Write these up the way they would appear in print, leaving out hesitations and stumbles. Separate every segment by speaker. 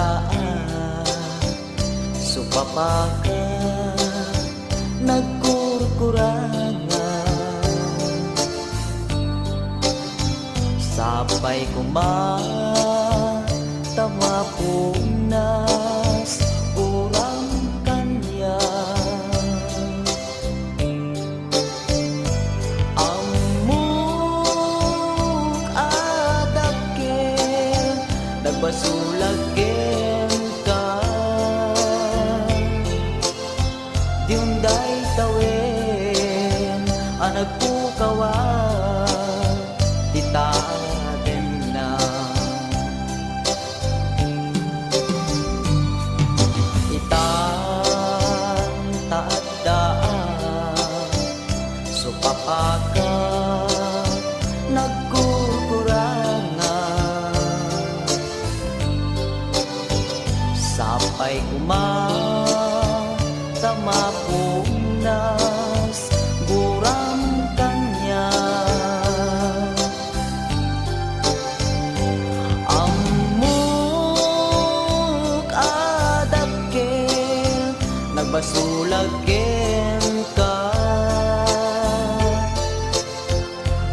Speaker 1: daan supapaka nagkurkurangan sabay kumatama punas urang kanya amuk adakkel nagbasulagken ka diunday tawen anak pukawan titaden na itang taadaan supapaka nagkukurangan sapay kumatama punas gurang kanya amuk adakkel nagbasulagken ka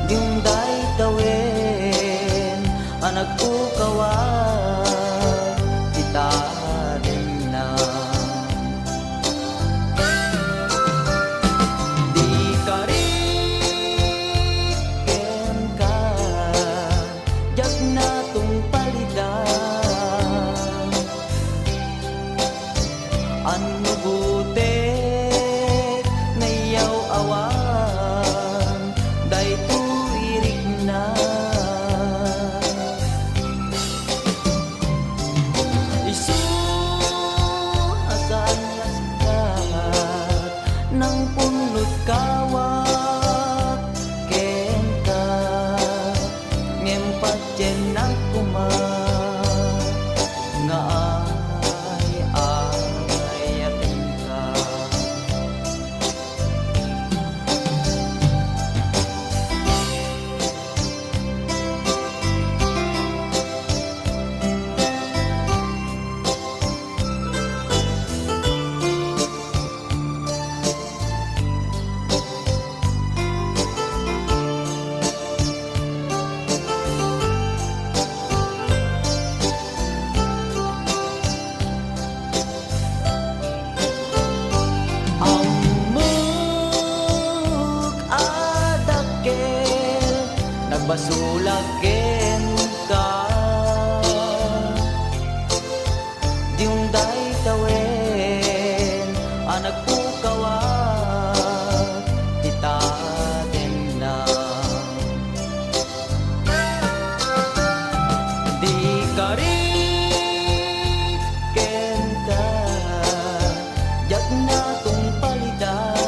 Speaker 1: diunday tawen anak pukawan titaden na di kariken ka jag natong palidan ano butek nayaw awan dayto irig na isu asan nasikat ng punot kawak ken ka ngempat jen akuma nga ayaten ka amuk adakkel nagbasulagken ka diunday tawen anak pukawan titaden na di kariken ka jag natong palidan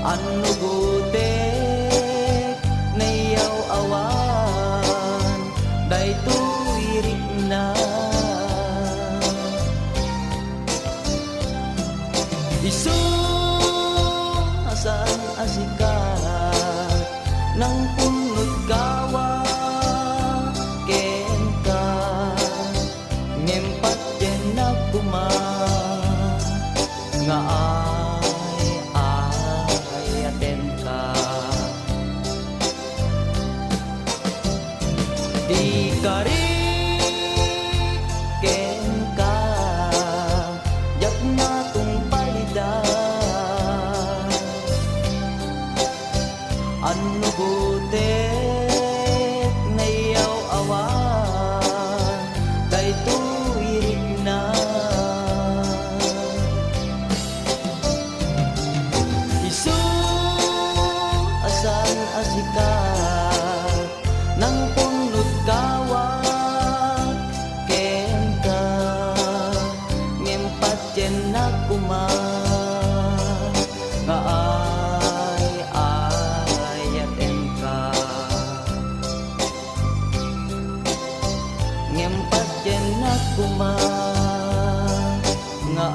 Speaker 1: ano butek nayaw awan dayto irig na isu asan asikat ng punot kawak ken ka ngempat jen akuma nga ayaten ka di kariken ka jak natong palidan ano butek nayaw awan dayto irig na isu asan asikat ng punot kawak ken ka ngempat jen akuma nga ayaten ka ngempat jen akuma nga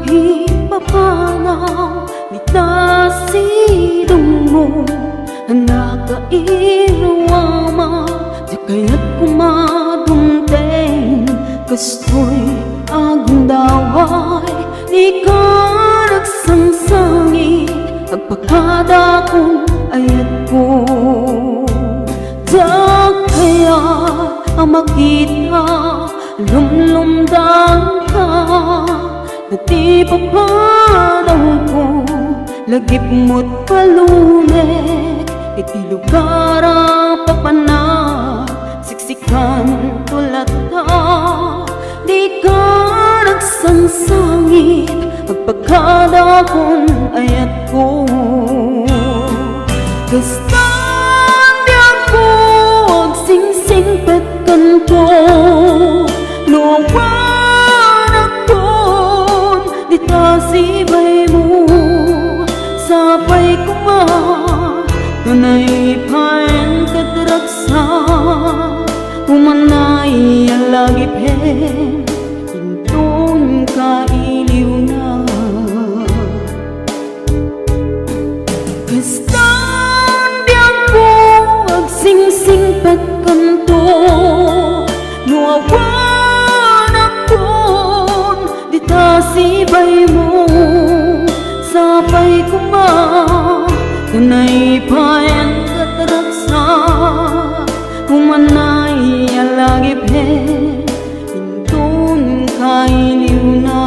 Speaker 2: di papanaw nitasidong mo nakairwama di kaya't kumadungteng kastoy agdaway di ka nagsangsangit agpakadakong ayat ko da kaya ang makita lumlumdang ka dati papanaw ko lagip mo't palunek iti lugar papana siksikan tulat ka di ka nagsangsangit agpagkadakon ayat ko kastan di ako agsingsing pet kanto luwan akon di tasibay mo sapay kuma tunay paen katraksa umanay alagipin intun kailiw na kastan di ako agsingsing pagkanto nuawan akon di tasibay mo sapay kuma tunay paen katraksa humanay alagipin intun kailiw na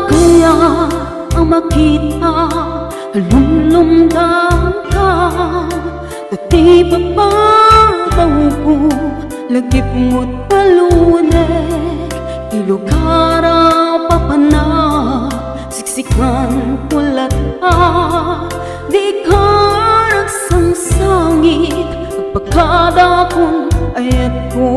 Speaker 2: kaya ang makita lumlumdang ka dati papataw ko lagip mo't palunek ilugara papana siksikan tulat ka di ka nagsangsangit pagkadakon ayat ko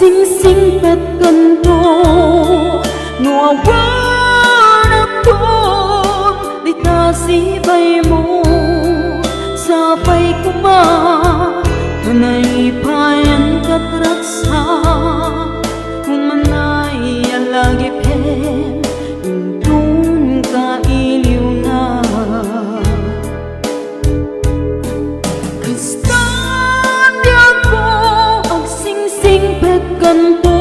Speaker 2: singsing pet kanto nuawan akon di tasibay mo sapay kuma tunay payan katraksa humanay alagipin intun kailiw na kanto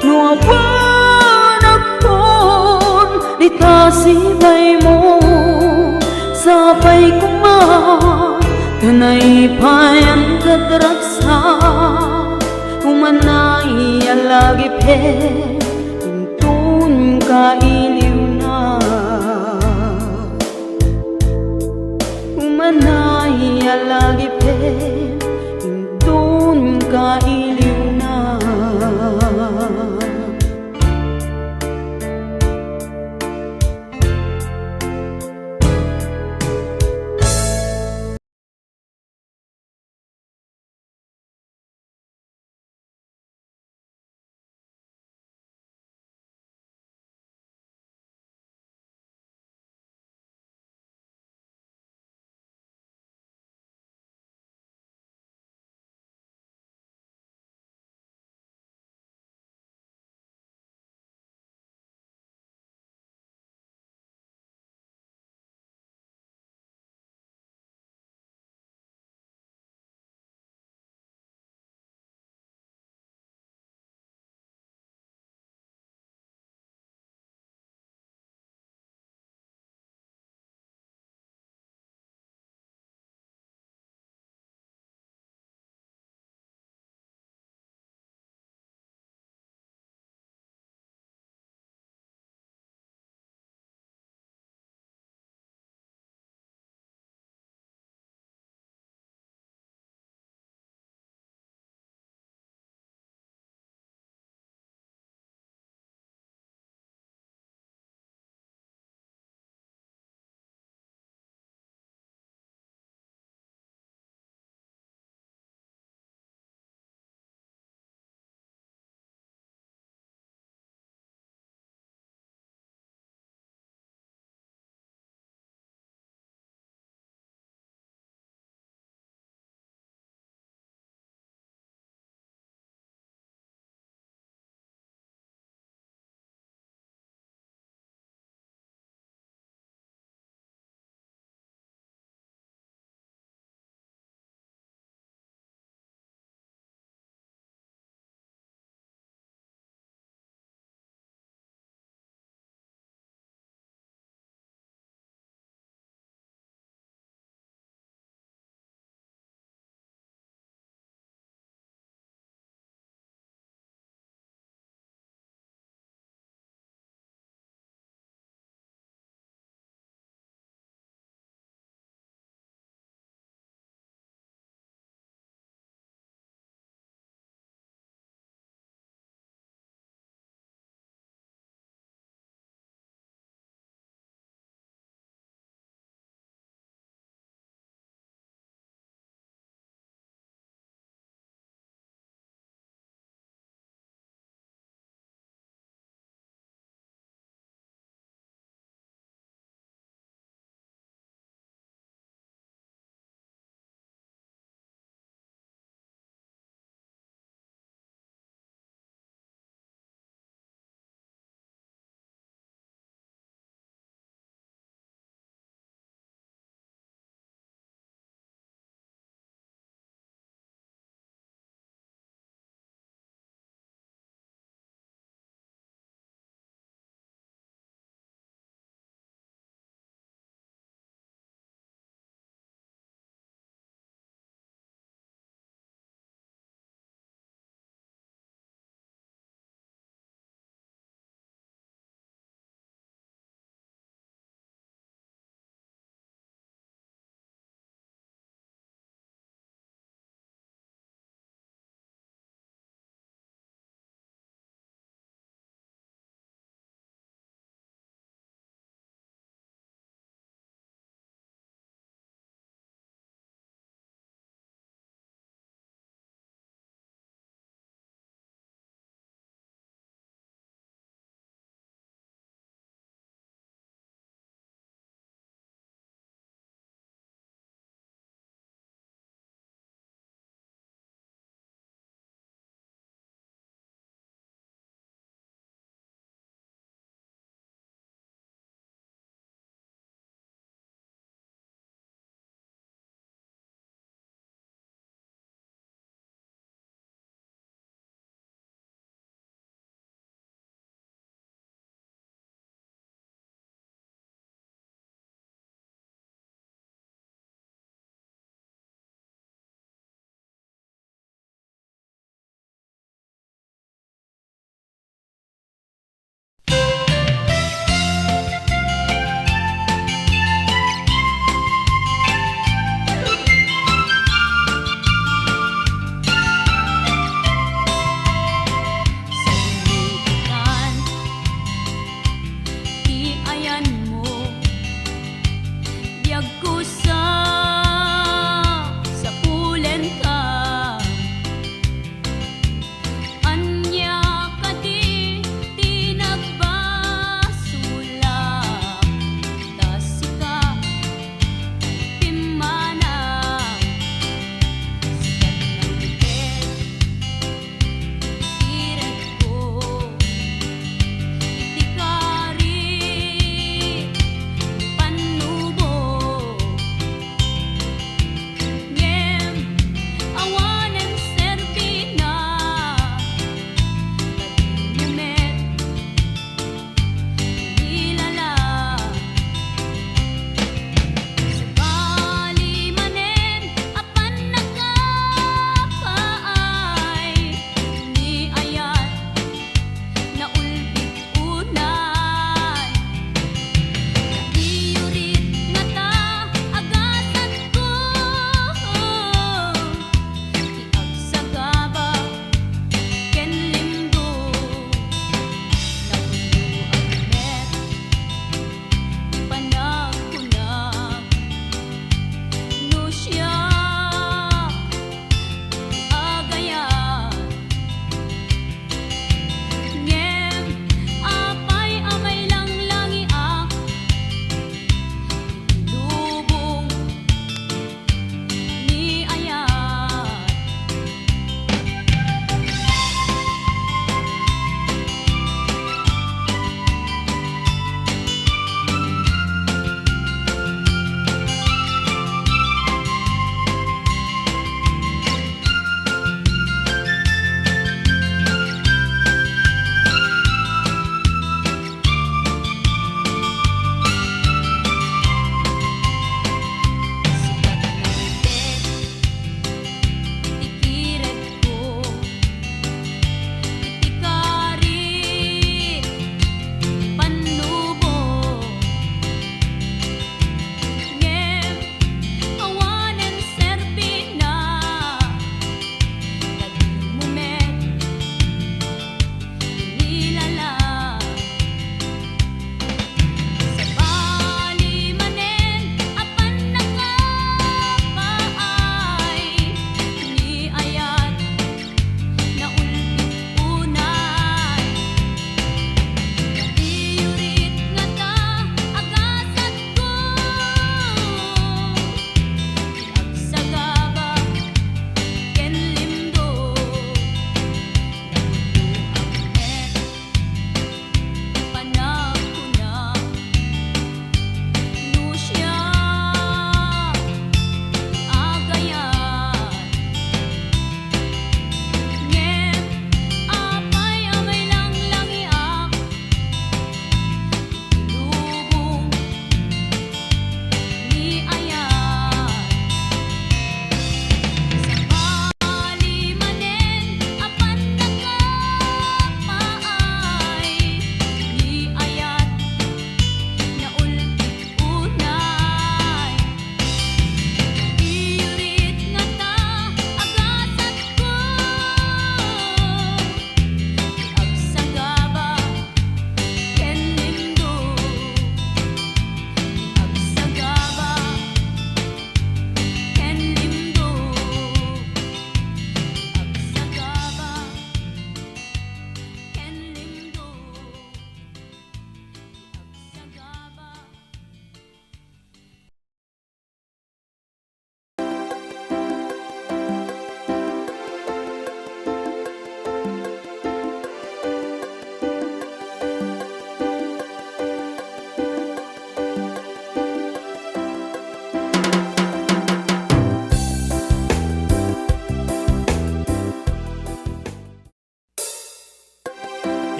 Speaker 2: nuawan akon di tasibay mo sapay kuma tunay payan katraksa humanay alagipin intun kailiw na humanay alagipin intun kailiw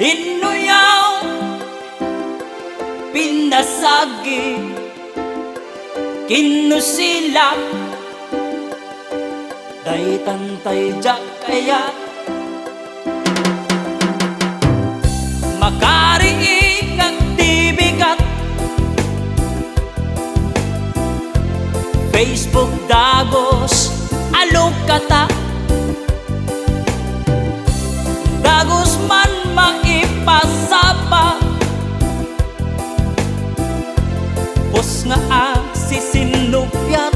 Speaker 1: Inuyaw pinasagi kinusilak day tantay jak kaya makariing ang tibigat Facebook dagos alukata dagos man maipasapa pos nga ang sisinupyat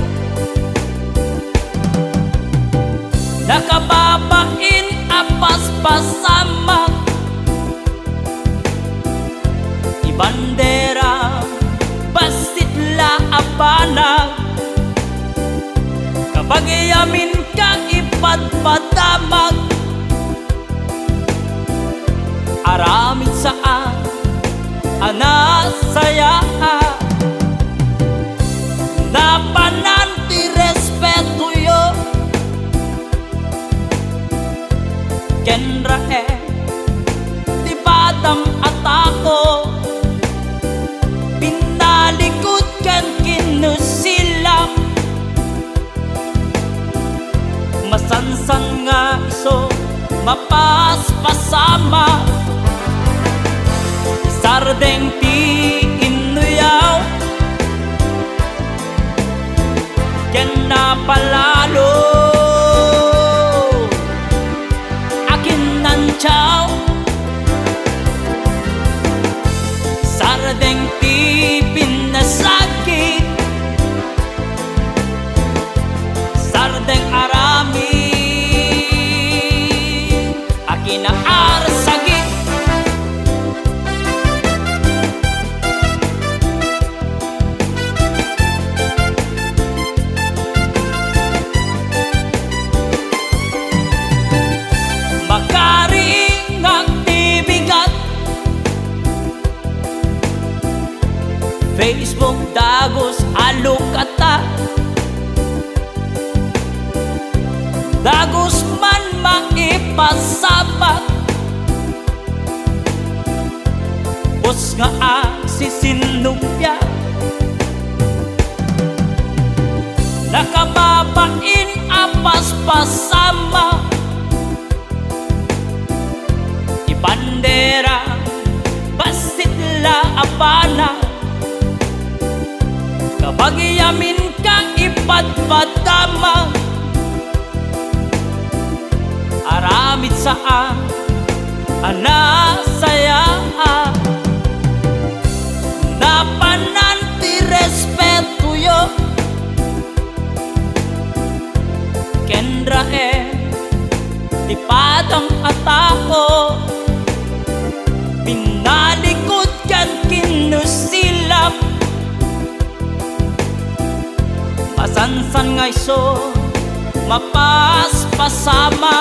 Speaker 1: nakababain apas pasama ibandera basitla abanag kabagayamin kang ipatpatamag aramid saan anasaya napananti respeto yo kenra di badam atako pinalikod kan kinusilam masansan nga iso mapaspasama sardeng ti inuyaw ken napalalo akin nanchaw sardeng ti pinasakit sardeng arami akin na arsagit makaring aktibigat Facebook dagos alukata dagos man maipasabat pos nga ang sisinupya nakababain apas pasama ibandera basitla abana kabagyamin kang ipatpatama aramid saan anasaya napananti respeto yo kendra di padang atako pinalikod kan kinusilap masansan nga iso mapaspasama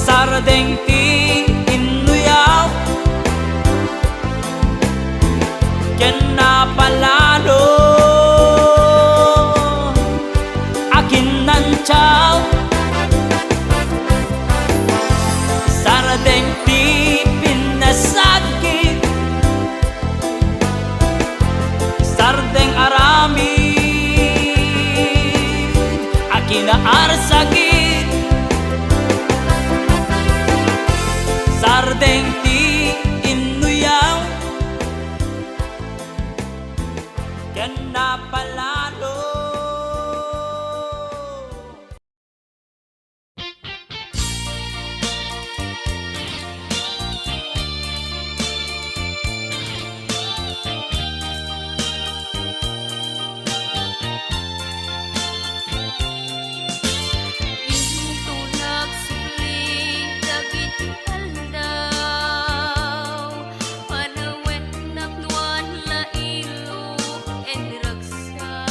Speaker 1: sardeng ti inuyaw ken napalalo akin nanchaw sardeng ti pinasakit sardeng arami akin na arsagit sardeng ti inuyaw ken napalalo
Speaker 3: Tulak sukli dagit aldaw panawet naknuan la ilo and raksa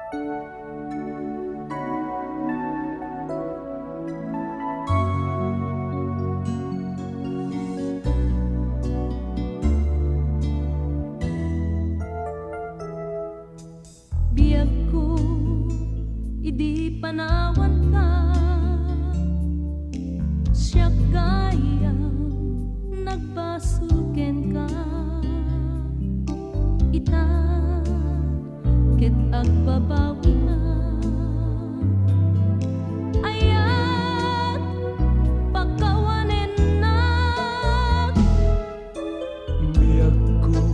Speaker 2: Biyag ko, idi panawan ka. Siya gaya, nagpasuken ka. Ita, ket agbabawi na. Ayat, pagkawanen na.
Speaker 4: Biyag ko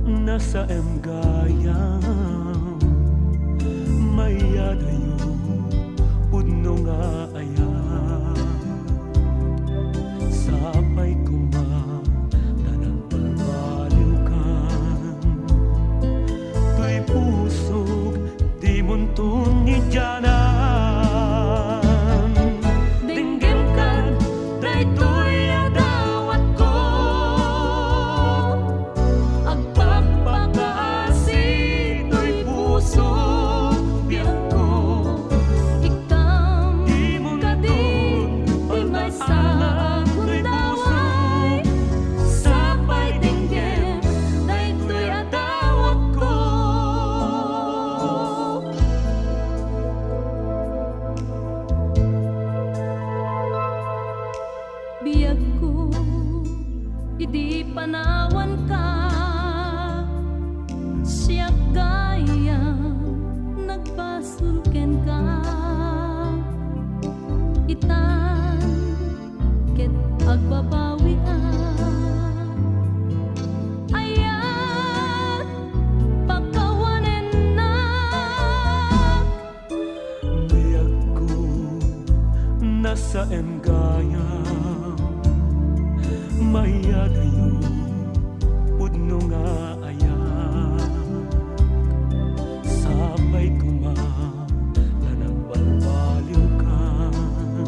Speaker 4: nasa emgayam mayadayo pudno nga aya sapay kuma tanang palbaliw kan tuy pusog di muntun ni janan dinggem kan daytoy agawat ko agpagpakaasi tuy puso biyak ko
Speaker 2: Iktam,
Speaker 4: di muntun
Speaker 2: kadi, di may sa akong daway.
Speaker 4: sapay dinggem daytoy adawat ko.
Speaker 2: Biyag ko, idi panawan ka. Siya gaya, nagpasulken ka. Itan, ket agbabawi ka. Ayat, pagkawanen na.
Speaker 4: Biyag ko nasa emgayam mayadayo pudno nga aya sabay kuma tanang balbaliw kan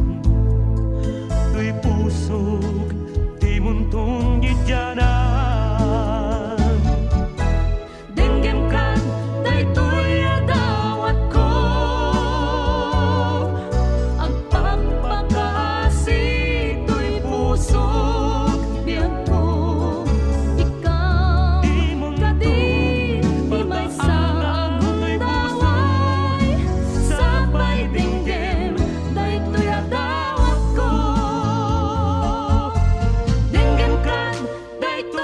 Speaker 4: tuy pusog di muntong gidyanan dinggem kan daytoy adawat ko agpagpakaasi tuy pusog
Speaker 2: Biyag ko, ikaw,
Speaker 4: di muntun
Speaker 2: kadi, di may sa akong daway. Sabay dinggem, daytoy adawat ko.
Speaker 4: dinggem kan daytoy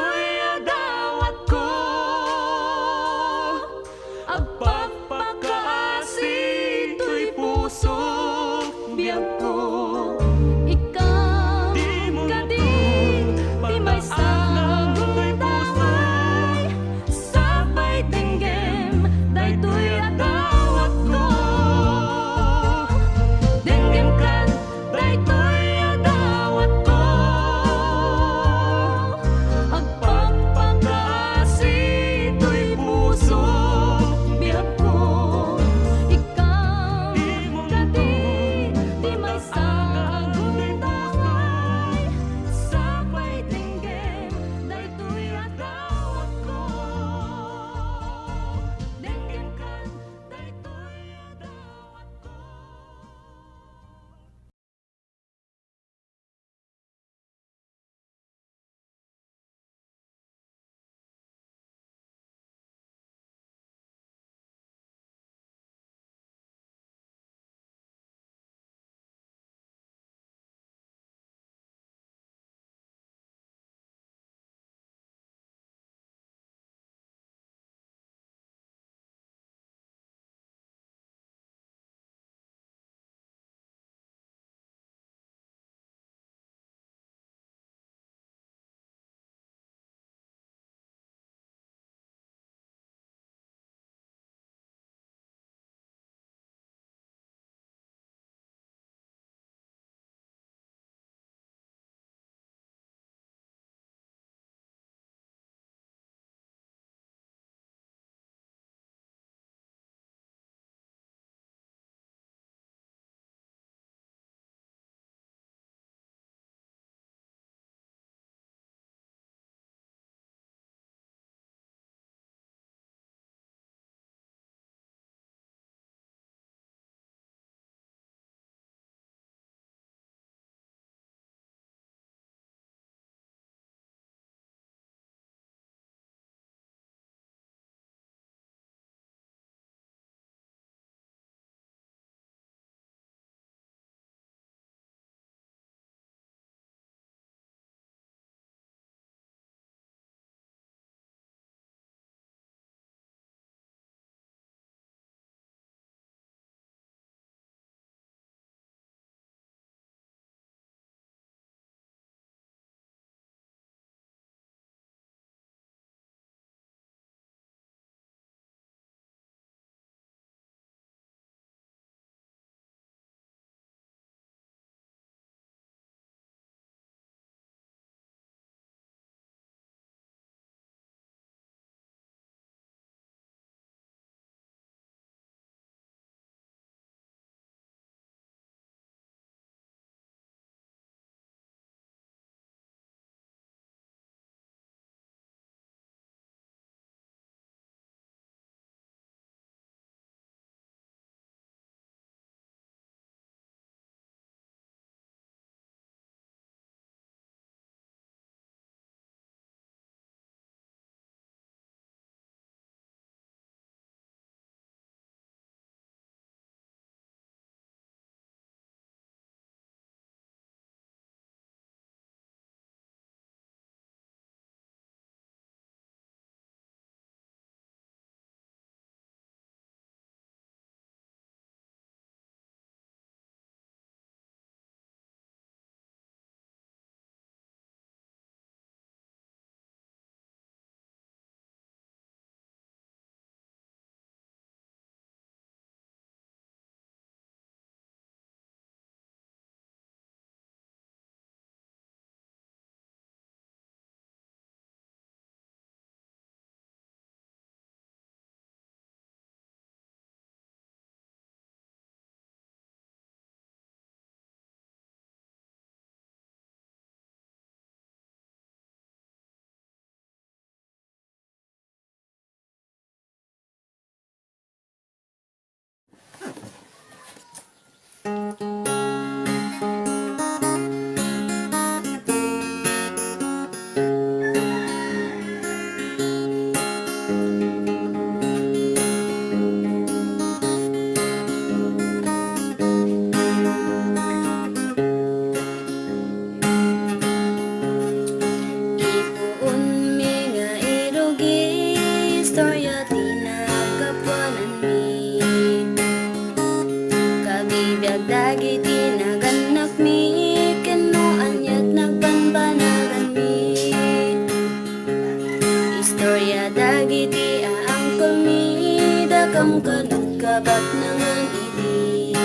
Speaker 2: dakam kanut kabak nangan ibig.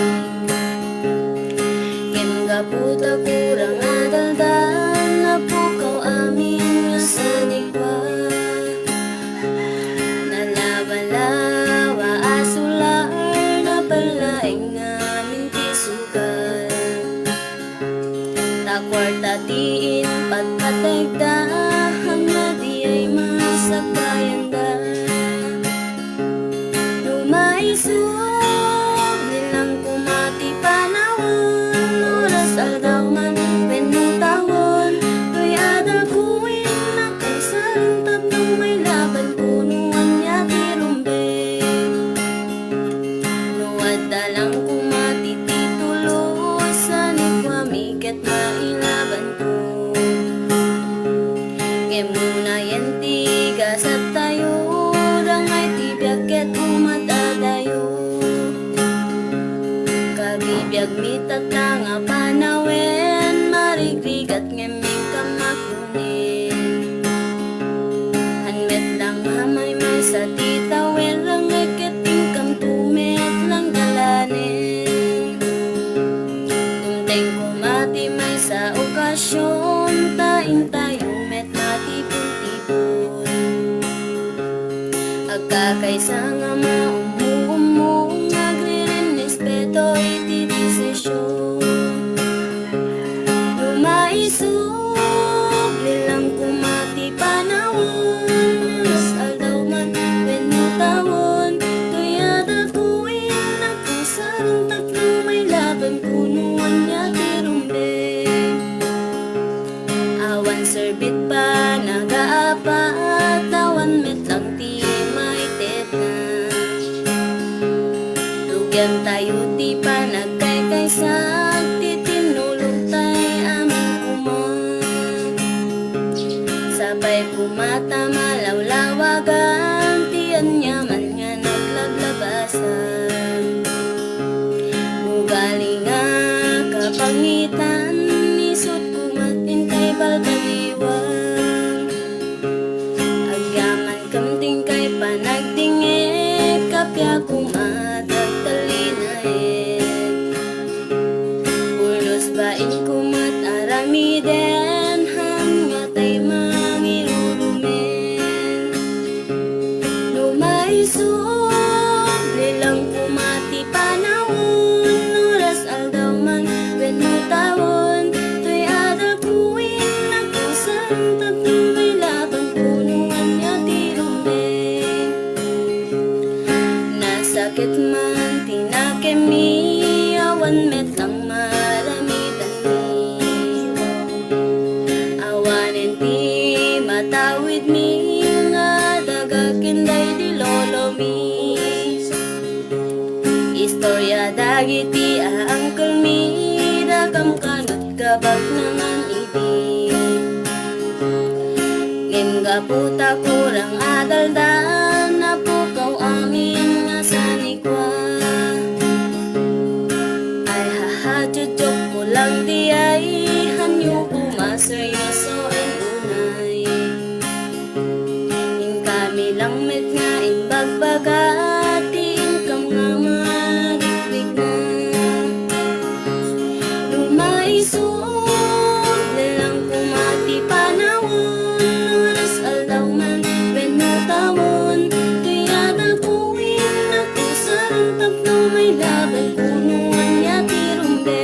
Speaker 2: Kem gaputa kurang adaldan na pukaw amin nga sanikwa. Nalabalawa asular na palaing namin tisugan. Takwarta tiin pagkategda hangga di ay masakbayan da. Lumaisog nilang kumati panahon, oras aldaw man penutawon. Tuy adal kuwin nagkaisang tatlong may laban punuan niya tirumbe. Nuwad dalang kumati titulo sa nikwa miket mailaban ko. Kemuna yan tigas at tayo rangay tibiyag ket umatadayo. Kagibiyag mitat na nga panawen, marigrigat ngeming kamakunin. Hanmet lang mamay may sa titawen, rangay ket ingkam tumet lang dalanin. Tumteng kumati may sa okasyon, tain tayo met matipon-tipon. Agkakaisa nga maumuumong, nagre-respeto iti desisyon. Lumaisog nilang kumati panahon, oras aldaw man penutawon. Kaya dakuin nagkusarang tatlong may laban punuan niya tirumbe. Awan serbit pa nagaapat, awan met lang ti may tetna. Lugyan tayo ti pa nagkay-kaysag, ti tinulog tay aming kuman. Sabay kumata malawlawagan, ti anyaman nga naglaglabasan. Ugali nga kapangitan, isot kumatin kay balbaliwang. Agyaman kamting kay panagtingit, kapya kumatag talinaet. Pulos bain kumat aramiden, hangga tay mangirulumen. Lumaisog nilang kumati panahon, oras aldaw man penutawon. Tuy adal kuwin nagkusang tatlong may laban punuan niya tirumbe. Nasakit man tinakemi, awan met lang maramitan mi. Awanen ti matawid mi, nga dagakinday di lolo mi. Istorya dagiti aangkel mi, dakam kanut kabak nangan ibig. Ngem gaputa kurang adaldan na pukaw amin nga sanikwa. Ay hahadjudjok ko lang di ay hanyo kumaseryoso en unay. In kami lang met nga imbagbagati, income nga marikrik na. Lumaisog nilang kumati panahon, oras aldaw man penutawon. Kaya dakuin nagkusarang tatlong may laban punuan niya tirumbe.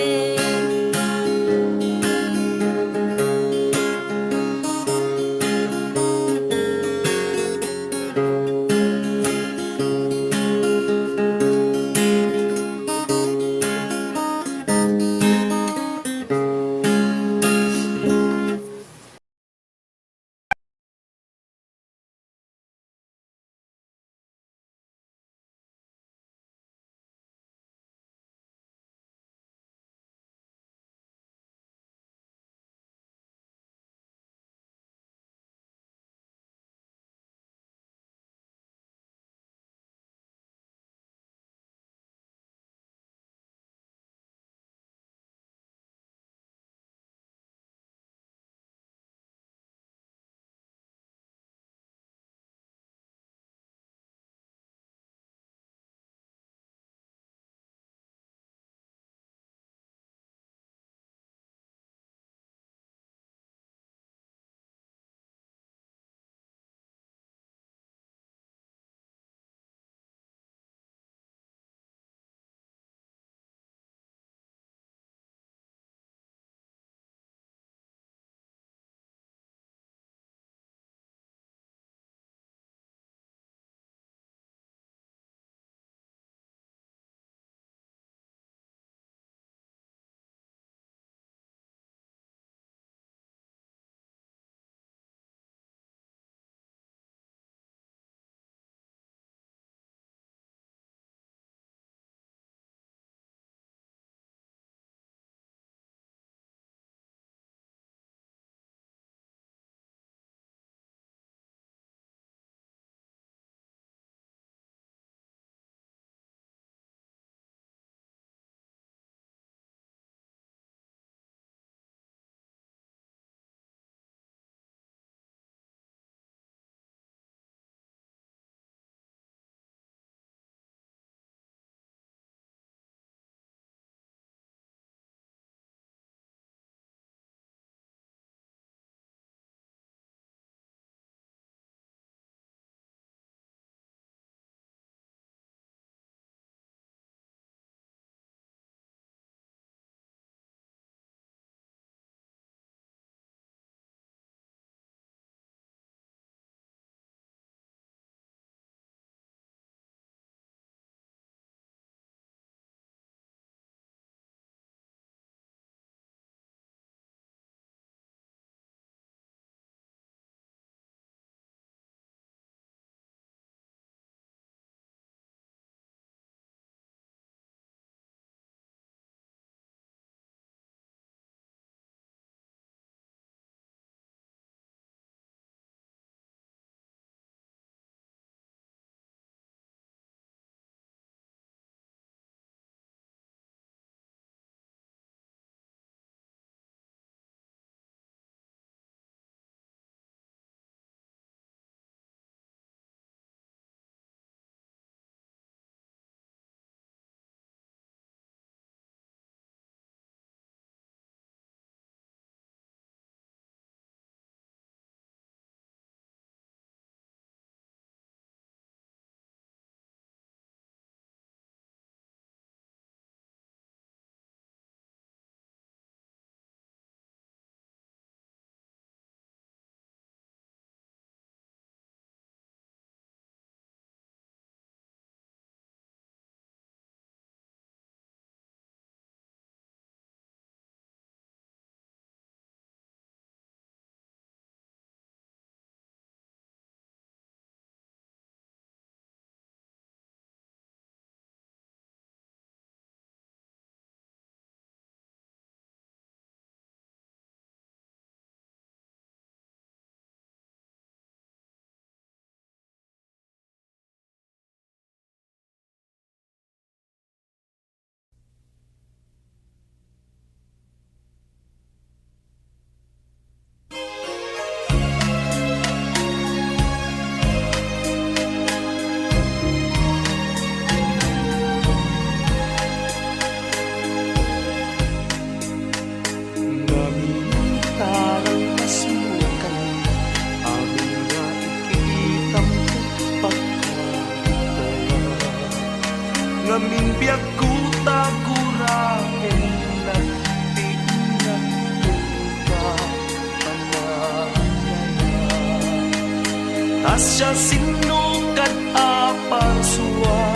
Speaker 5: Asya sinukat apang suwa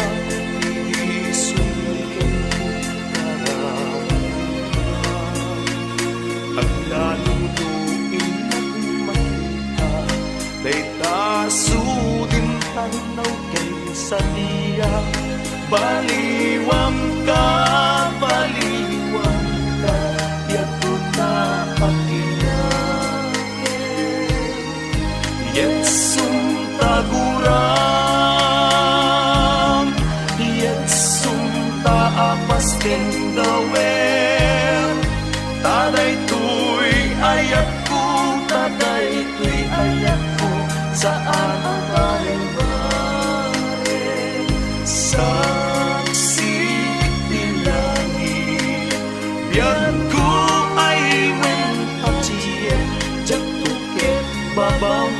Speaker 5: ang lalutuin at makita Dayta sudin tanaw kay sa iya Baliwam ka, Yato na pakinake Yetsum taguram Yetsum taapas ken gawer Taday tuy ayat ko, taday tuy ayat ko Saan ang bareng-bareng Saksi tilangin Biyan ko ay wen patien Jatuket babaw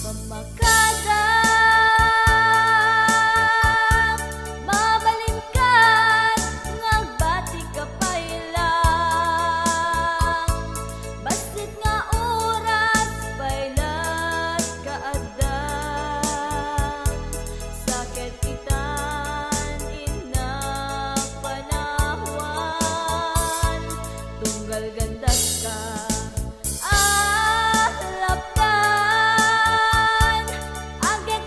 Speaker 2: pamakada mabalin ka ngagbati ka pailang basit nga oras pailat kaadang sakit itan ina panahwan tunggal gandas ka laptan agit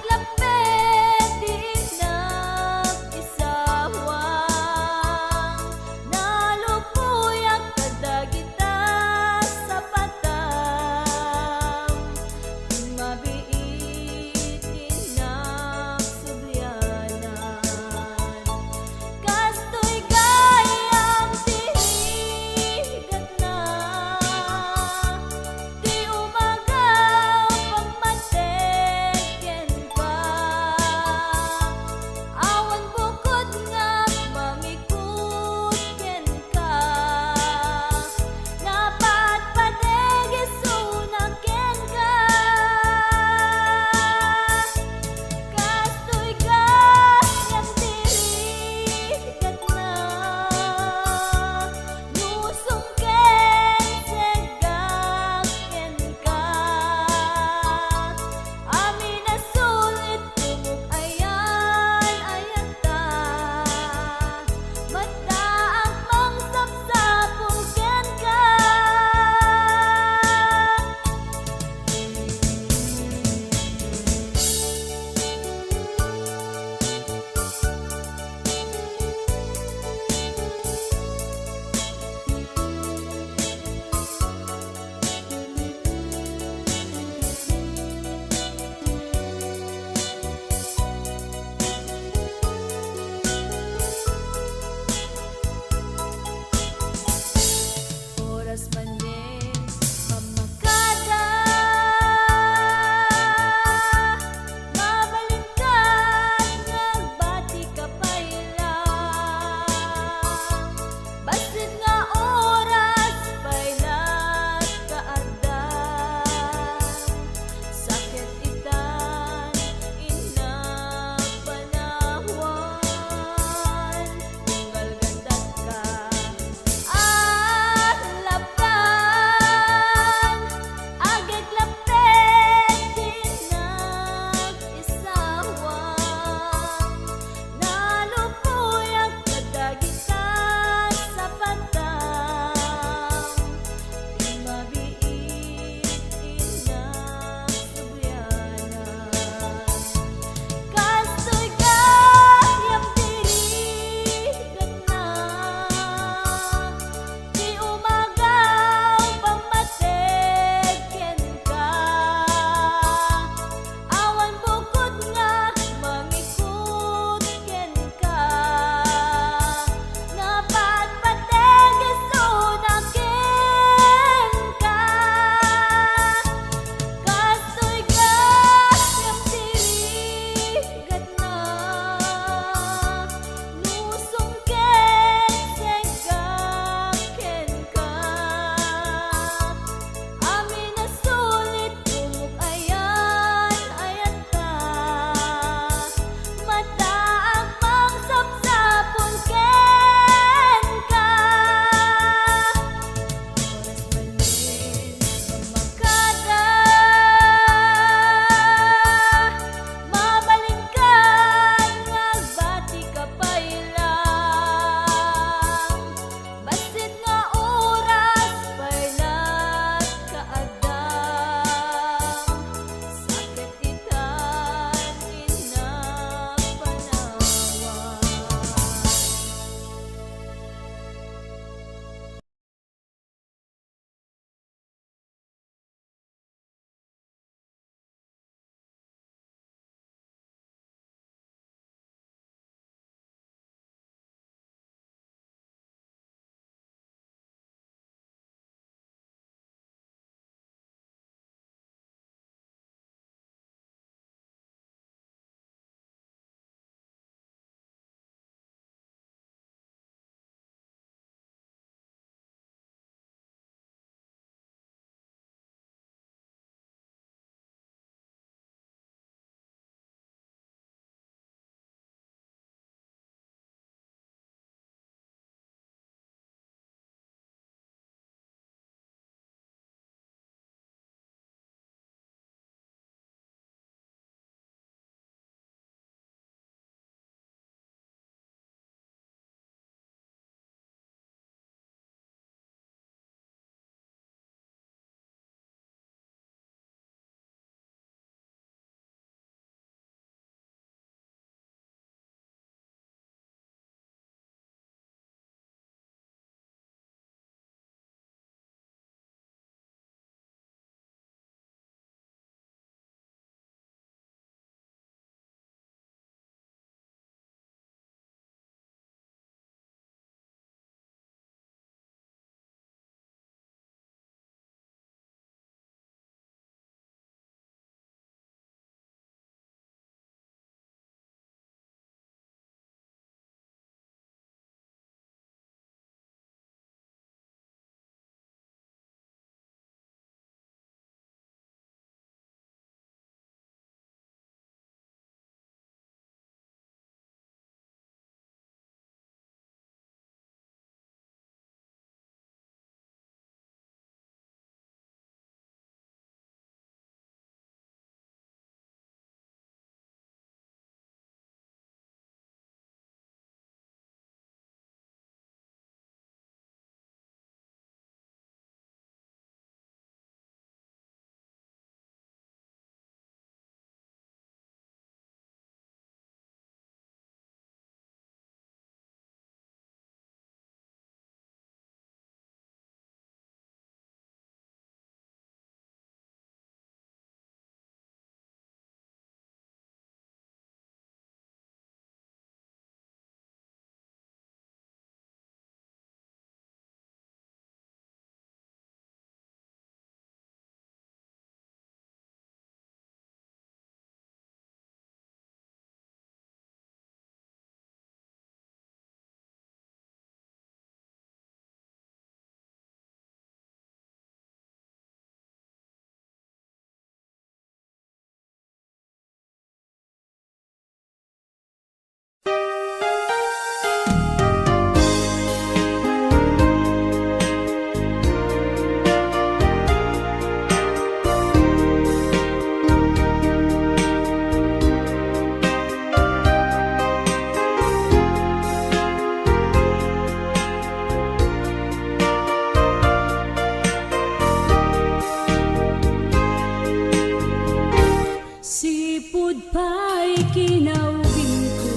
Speaker 4: Sipud pa'y kinawin ko,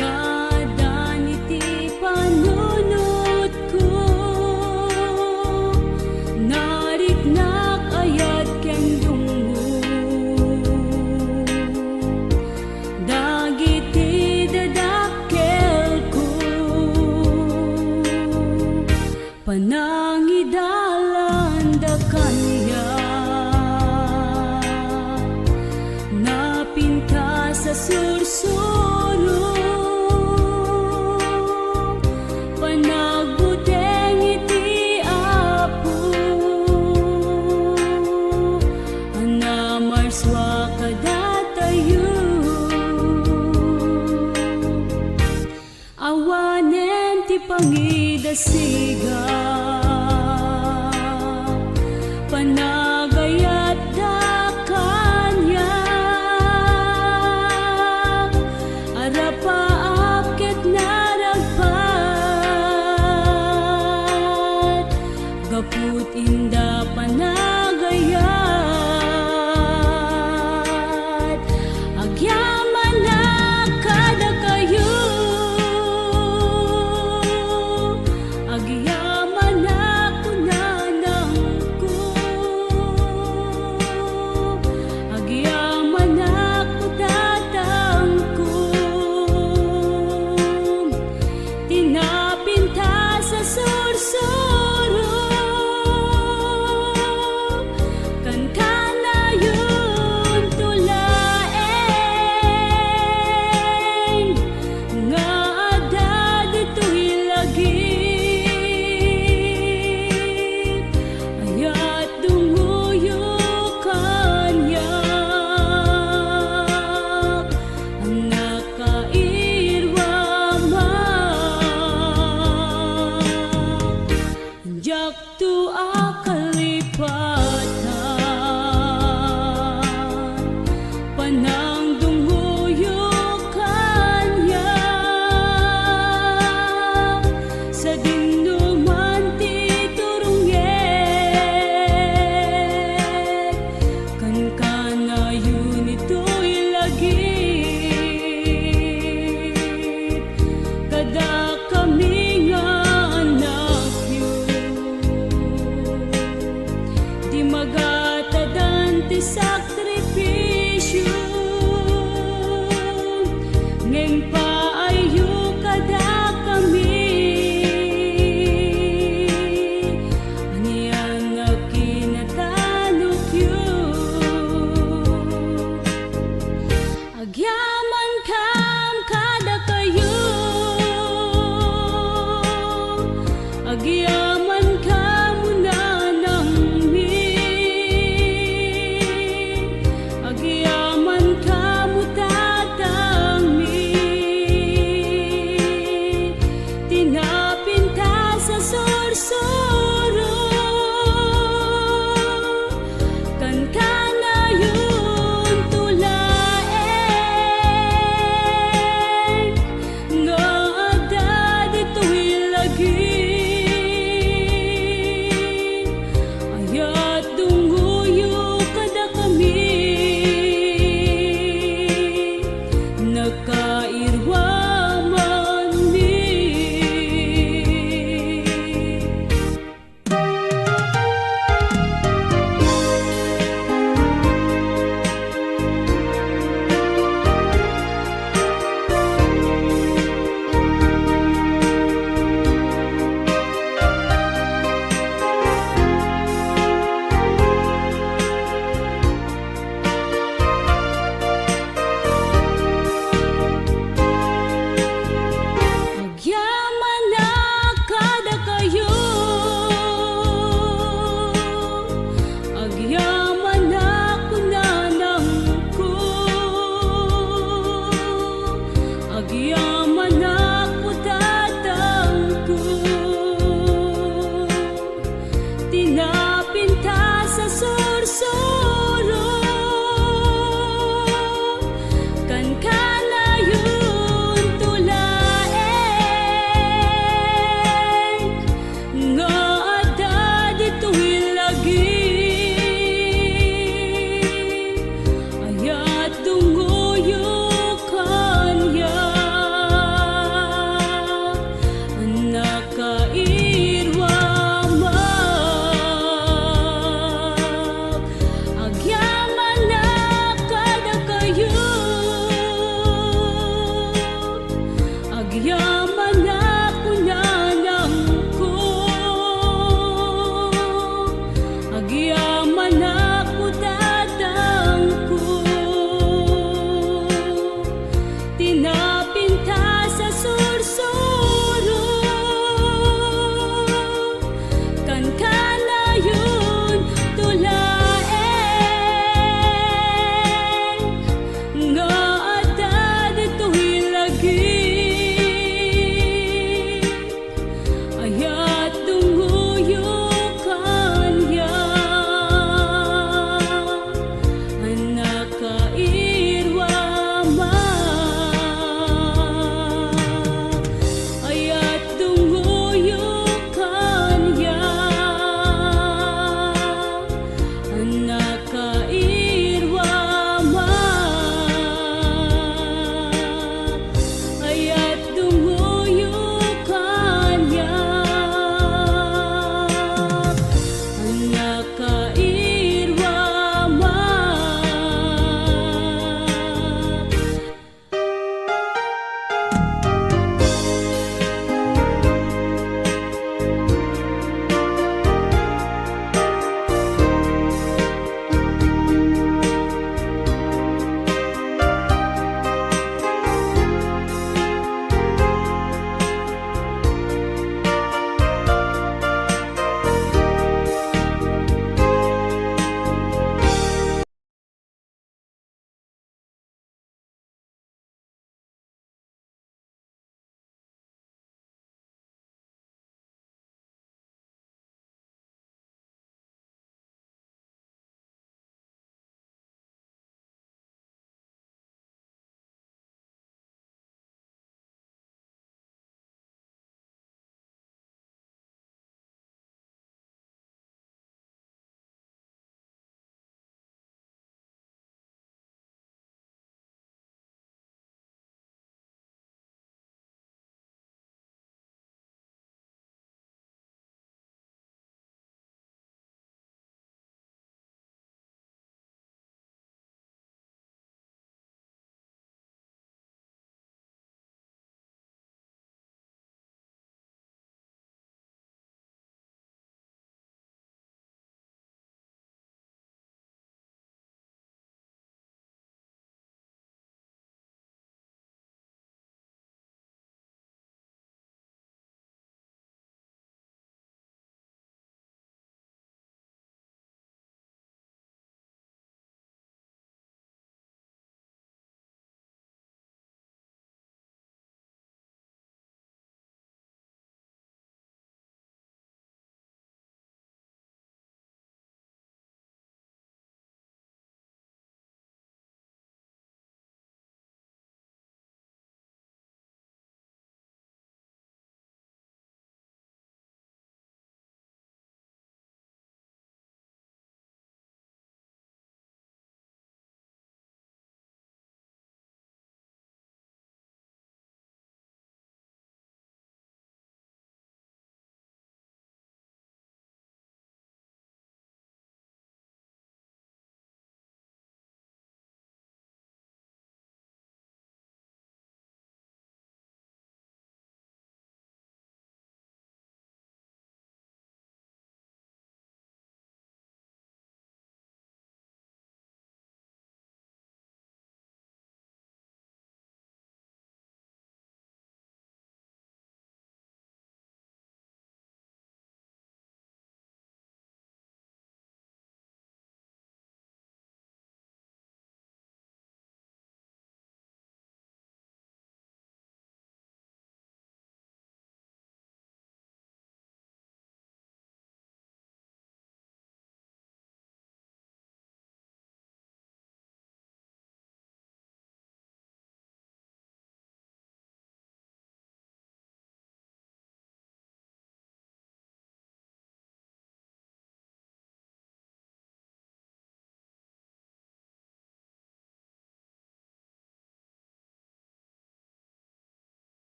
Speaker 4: kada niti panunot ko, nariknak ayat ken dungo, dagiti dadakkel ko, panangidalan da kanya, napinta sa sursuro, panagbuteng iti apo, anamarswa kadatayo, awanen ti pangidasiga, panagayat da kanya, arapaakit naragpat, gaput inda panagayat, agyaman na kada kayo, agyaman na kunanang ko, agyaman na kutatang ko, tinapinta sa sursuro, kankana yun tulaeng, nga ada dito'y lagip, ayat dunguyo kanya, ang nakairwama, jak tu akalipatan, panang dunguyo kanya, sa dinuman ti turungget, kankana yun ito'y lagip, kada kami nga anak yun, di magatadan ti sakripisyo, ngeng